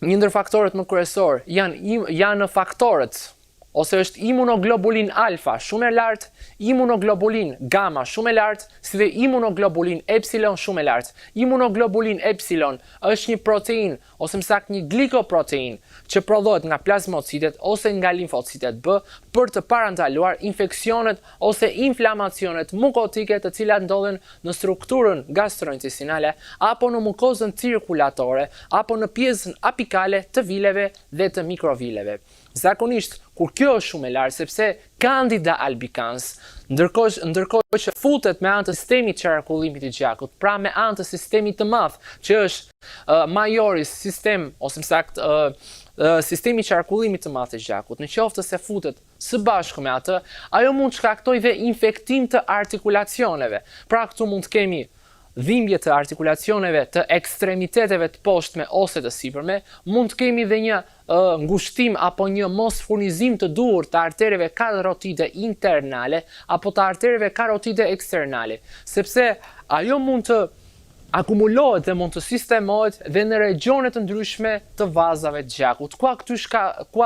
një ndër faktorët më kryesor janë faktorët ose është imunoglobulin alfa shumë e lartë, imunoglobulin gamma shumë e lartë, si dhe imunoglobulin epsilon shumë e lartë. Imunoglobulin epsilon është një protein ose më saktë një glikoprotein që prodhohet nga plazmocitet ose nga limfocitet B për të parandaluar infeksionet ose inflamacionet mukotike të cilat ndodhen në strukturën gastrointestinale apo në mukozën cirkulatore apo në pjesën apikale të vileve dhe të mikrovileve. Zakonisht, kur kjo është shumë e lartë, sepse Candida albicans, ndërkohë që futet me anë të sistemit qarkullimit të gjakut, pra me anë të sistemit të madh, që është majoris sistem, ose më saktë sistemi qarkullimit të madh të gjakut, në qoftë se futet së bashku me atë, ajo mund të shkaktojë dhe infektim të artikulacioneve. Pra këtu mund të kemi dhimbje të artikulacioneve të ekstremiteteve të poshtme ose të sipërme, mund të kemi dhe një ngushtim apo një mos furnizim të duhur të artereve karotide internale apo të artereve karotide eksternale, sepse ajo mund të akumulohet dhe mund të sistemohet dhe në regione të ndryshme të vazave të gjakut, ku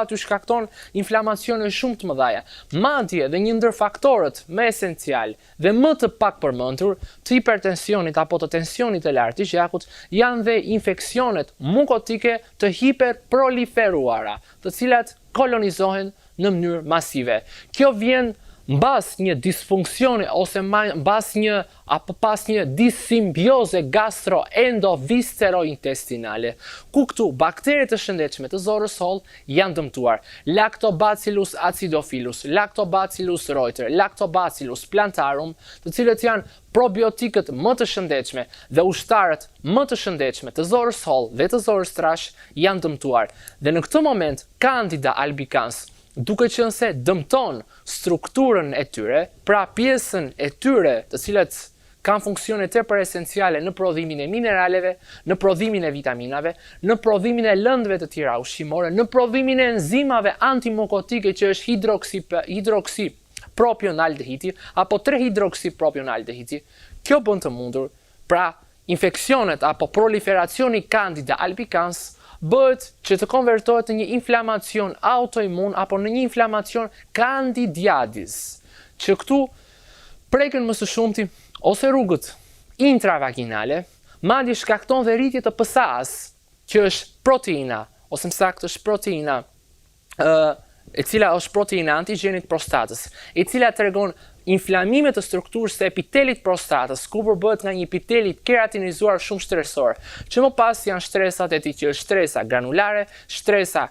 aty shkakton inflamacione shumë të mëdha. Madje dhe një ndër faktorët më esencial dhe më të pak përmendur të hipertensionit apo të tensionit të lartë të gjakut janë dhe infeksionet mukotike të hiperproliferuara, të cilat kolonizohen në mënyrë masive. Kjo vjen mbas një disfunksioni ose mbas një apo pas një disimbioze gastroendoviscerointestinale, ku këtu bakteret të shëndetshme të zorës holl janë dëmtuar. Lactobacillus acidophilus, Lactobacillus reuteri, Lactobacillus plantarum, të cilët janë probiotikët më të shëndetshme dhe ushtarët më të shëndetshme të zorës holl dhe të zorës trash janë dëmtuar. Dhe në këtë moment Candida albicans, duke qenë se dëmton strukturën e tyre, pra pjesën e tyre të cilat kanë funksione tepër esenciale në prodhimin e mineraleve, në prodhimin e vitaminave, në prodhimin e lëndëve të tjera ushqimore, në prodhimin e enzimave antimukotike që është hidroksipropionaldehiti apo 3-hidroksipropionaldehiti. Kjo bën të mundur, pra infeksionet apo proliferacioni Candida albicans bëhet që të konvertohet në një inflamacion autoimun apo në një inflamacion candidiadis, që këtu preken më së shumti ose rrugët intravaginale, madje shkakton dhe rritje të PSA-s, që është proteina, ose më saktë është proteina e cila është proteina antigjenit prostatës, e cila tregon inflamime të strukturës së epitelit prostatës, ku përbëhet nga një epitelit keratinizuar shumë stresor, që më pas janë shtresat e tij që është stresa granulare, stresa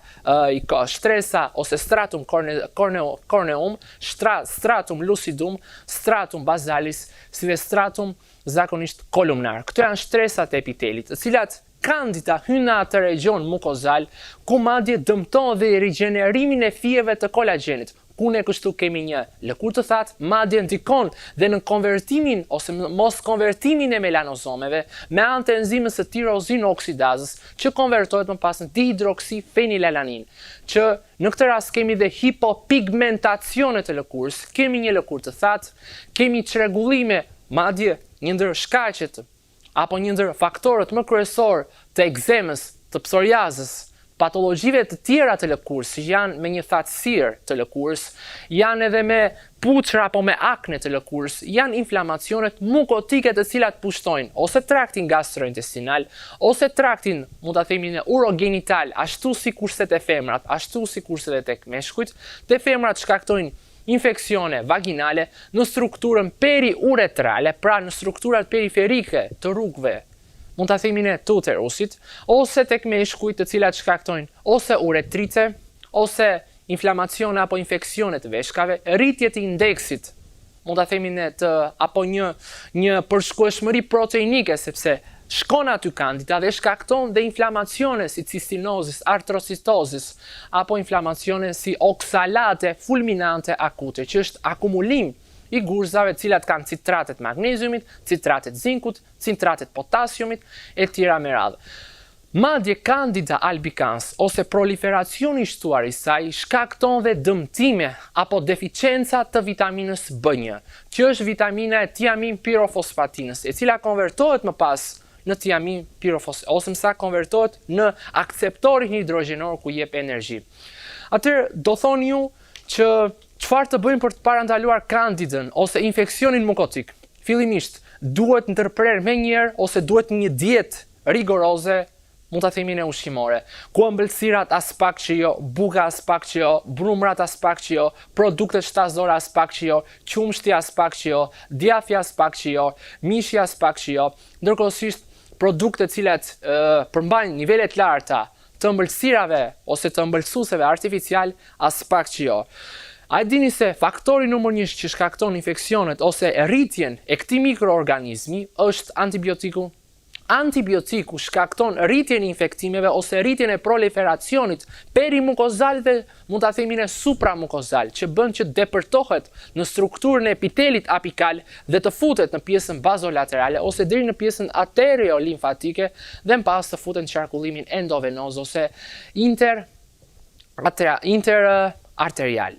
ose stratum corneum, stratum lucidum, stratum basalis, si dhe stratum zakonisht kolumnar. Këto janë stresat e epitelit, të cilat Candida hyn në atë region mukozal, ku madje dëmton dhe rigenerimin e fijeve të kolagjenit, ku ne kështu kemi një lëkurë të thatë, madje ndikon dhe në konvertimin ose mos konvertimin e melanozomeve me anë të enzimës së tirozin oksidazës, që konvertohet më pas në dihidroksifenilalanin, që në këtë rast kemi dhe hipopigmentacione të lëkurës, kemi një lëkurë të thatë, kemi çrregullime, madje një ndër shkaqet apo një ndër faktorët më kryesor të ekzemës, të psoriazës, patologjive të tjera të lëkurës, janë me një thatësirë të lëkurës, janë edhe me puçra apo me akne të lëkurës, janë inflamacionet mukotike të cilat pushtojnë ose traktin gastrointestinal, ose traktin, mund ta themi në urogenital, ashtu si kurse te femrat, ashtu si kurse tek meshkujt. Te femrat shkaktojnë infeksione vaginale në strukturën periuretrale, pra në strukturat periferike të rrugëve, mund ta themi ne të uterusit, ose tek meshkujt, të cilat shkaktojnë ose uretrice, ose inflamacione apo infeksione të veshkave, rritje të indeksit, mund ta themi ne apo një përshkueshmëri proteinike, sepse shkon aty Candida dhe shkakton dhe inflamacione si cistinosis, artrocitosis, apo inflamacione si oksalate fulminante akute, që është akumulim i gurzave cilat kanë citratet magneziumit, citratet zinkut, citratet potasiumit e tjera me radhë. Madje Candida albicans ose proliferacioni i shtuar i saj shkakton dhe dëmtime apo deficienca të vitaminës B1, që është vitamina e tiamin pirofosfatinës, e cila konvertohet më pas në tiamin pirofosfat, ose më saktë konvertohet në akceptorin hidrogjenor ku jep energji. Atëherë do thoni ju që çfarë të bëjmë për të parandaluar kandidën ose infeksionin mukotik? Fillimisht duhet ndërprer me njerë ose duhet një dietë rigoroze, mund ta themi ne ushqimore, ku ëmbëlsirat as pak që jo, buka as pak që jo, brumrat as pak që jo, produktet shtazore as pak që jo, qumshti as pak që jo, djathja as pak që jo, mishi as pak që jo, ndërkohësisht produktet cilat përmbajnë nivelet larta të ëmbëlsirave ose të ëmbëlsuesve artificial as pak që jo. A e dini se faktori numër 1 që shkakton infeksionet ose rritjen e këtij mikroorganizmi është antibiotiku? Antibiotiku shkakton rritjen e infektimeve ose rritjen e proliferacionit perimukozal dhe mund ta themi ne supramukozal, që bën që depërtohet në strukturën e epitelit apikal dhe të futet në pjesën bazolaterale ose deri në pjesën arteriolimfatike dhe më pas të futet në qarkullimin endovenoz ose interarterial.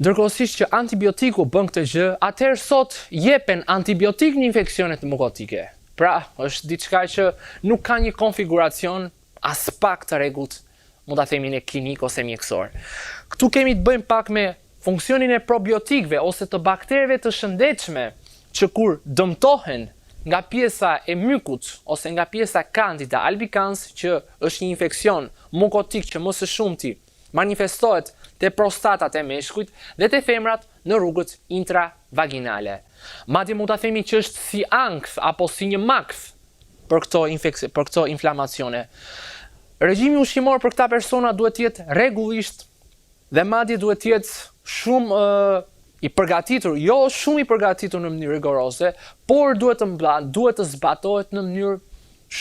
Ndërkohësisht që antibiotiku bën këtë gjë, atëherë sot jepen antibiotik në infeksionet mukotike. Pra, është diçka që nuk ka një konfiguracion as pak të rregullt, mund ta themi ne klinik ose mjekësor. Këtu kemi të bëjmë pak me funksionin e probiotikëve ose të baktereve të shëndetshme që kur dëmtohen nga pjesa e mykut ose nga pjesa Candida albicans, që është një infeksion mukotik që më së shumti manifestohet te prostatat e meshkujt dhe te femrat në rrugët intravaginale. Madje mund ta themi që është si ankth apo si një makth për këto inflamacione. Regjimi ushqimor për këta persona duhet të jetë rregullisht dhe madje duhet të jetë shumë i përgatitur, jo shumë i përgatitur në mënyrë rigoroze, por duhet të zbatohet në mënyrë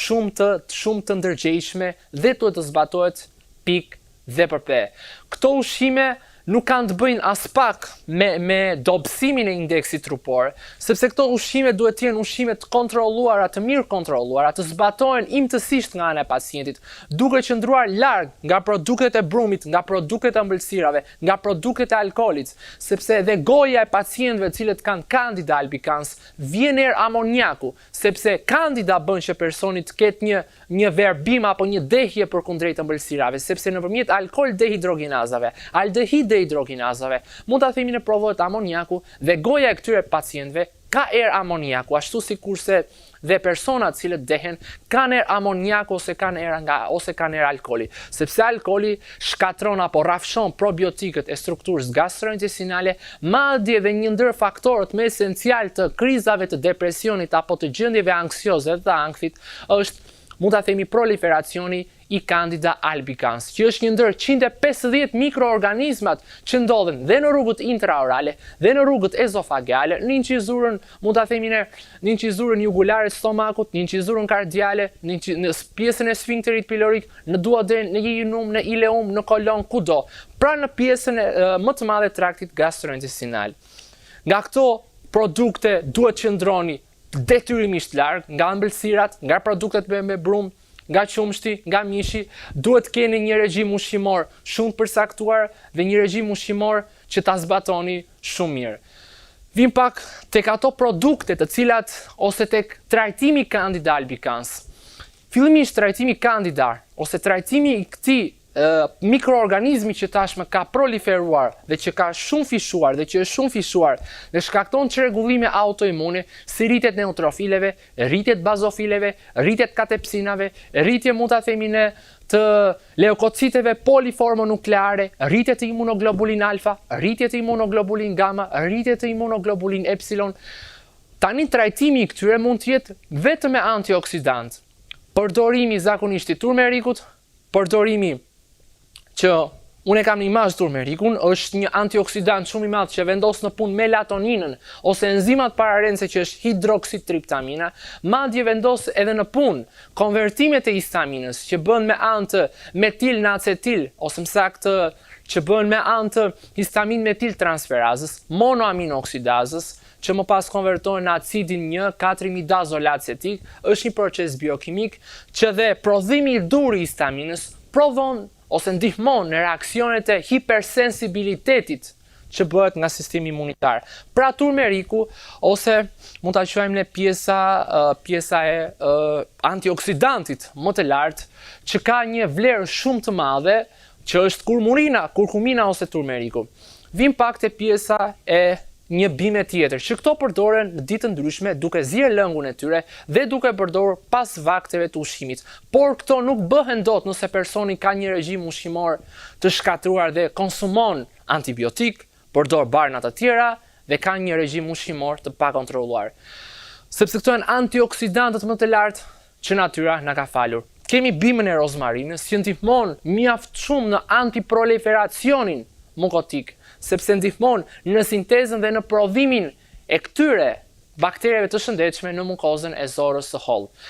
shumë të ndërgjegjshme dhe duhet të zbatohet pikë dhe përpe. Këto ushqime nuk kanë të bëjnë as pak me dobësimin e indeksit trupor, sepse këto ushqime duhet të jenë ushqime të kontrolluara, të mirë kontrolluara, të zbatohen imtësisht nga ana e pacientit, duke qëndruar larg nga produktet e brumit, nga produktet e ëmbëlsirave, nga produktet e alkoolit, sepse edhe goja e pacientëve të cilët kanë Candida albicans vjen erë amoniaku, sepse Candida bën që personi të ketë një verbim apo një dehje përkundrejt ëmbëlsirave, sepse nëpërmjet alkool dehidrogenazave, aldehid dehidrogenazave, mund ta themi në provohet amoniaku dhe goja e këtyre pacientëve ka erë amoniaku, ashtu sikurse dhe personat cilët dehen kanë erë amoniaku ose kanë erë alkooli, sepse alkooli shkatron apo rrafshon probiotikët e strukturës gastrointestinale, madje dhe një ndër faktorët më esencial të krizave të depresionit apo të gjendjeve anksioze dhe të ankthit është, mund ta themi, proliferacioni i Candida albicans, që është një ndër 150 mikroorganizmat që ndodhen dhe në rrugët intraorale dhe në rrugët ezofageale, në incizurën, mund ta themi ne, në incizurën jugulare të stomakut, në incizurën kardiale, në pjesën e sfinkterit pilorik, në duoden, në ileum, në ileum, në kolon, kudo, pra në pjesën më të madhe të traktit gastrointestinal. Nga këto produkte duhet qëndroni detyrimisht larg nga ëmbëlsirat, nga produktet me brum, nga qumshti, nga mishi, duhet keni një regjim ushqimor shumë përcaktuar dhe një regjim ushqimor që ta zbatoni shumë mirë. Vim pak tek ato produkte të cilat ose tek trajtimi Candida albicans. Fillimisht trajtimi Candida ose trajtimi i këtij mikroorganizmi që tashmë ka proliferuar dhe që ka shumë fishuar dhe që është shumë fishuar dhe shkakton çrregullime autoimune si rritjet neutrofileve, rritjet bazofileve, rritjet katepsinave, rritje mund ta themi ne të leukociteve poliformonukleare, rritje të imunoglobulin alfa, rritje të imunoglobulin gamma, rritje të imunoglobulin epsilon. Tani trajtimi i këtyre mund të jetë vetëm me antioksidant. Përdorimi zakonisht i turmerikut, përdorimi që unë kam një imazh turmerikun, është një antioksidant shumë i madh që vendos në punë melatoninën ose enzimat pararense që është hidroksitriptamina, madje vendos edhe në punë konvertimet e histaminës që bën me anë të metil në acetil ose më saktë që bën me anë të histamin metil transferazës, monoaminooksidazës, që më pas konvertohen në acidin 1,4-imidazolat-acetik, është një proces biokimik që dhe prodhimi i dur i histaminës provon ose ndihmon në reaksionet e hipersensibilitetit që bëhet nga sistemi imunitar. Pra turmeriku, ose mund ta quajmë ne pjesa e antioksidantit më të lartë, që ka një vlerë shumë të madhe, që është kurkumina ose turmeriku. Vim pak te pjesa e një bime tjetër, që këto përdoren në ditë ndryshme duke zirë lëngun e tyre dhe duke përdorur pas vakteve të ushqimit. Por këto nuk bëhen dot nëse personi ka një regjim ushqimor të shkatruar dhe konsumon antibiotik, përdor barna të tjera dhe ka një regjim ushqimor të pakontrolluar. Sepse këto janë antioksidantët më të lartë që natyra na ka falur. Kemi bimën e rozmarinës që ndihmon mjaft shumë në antiproliferacionin mukotik, sepse ndihmon në sintezën dhe në prodhimin e këtyre bakterjeve të shëndetshme në mukozën e zorës së hollë.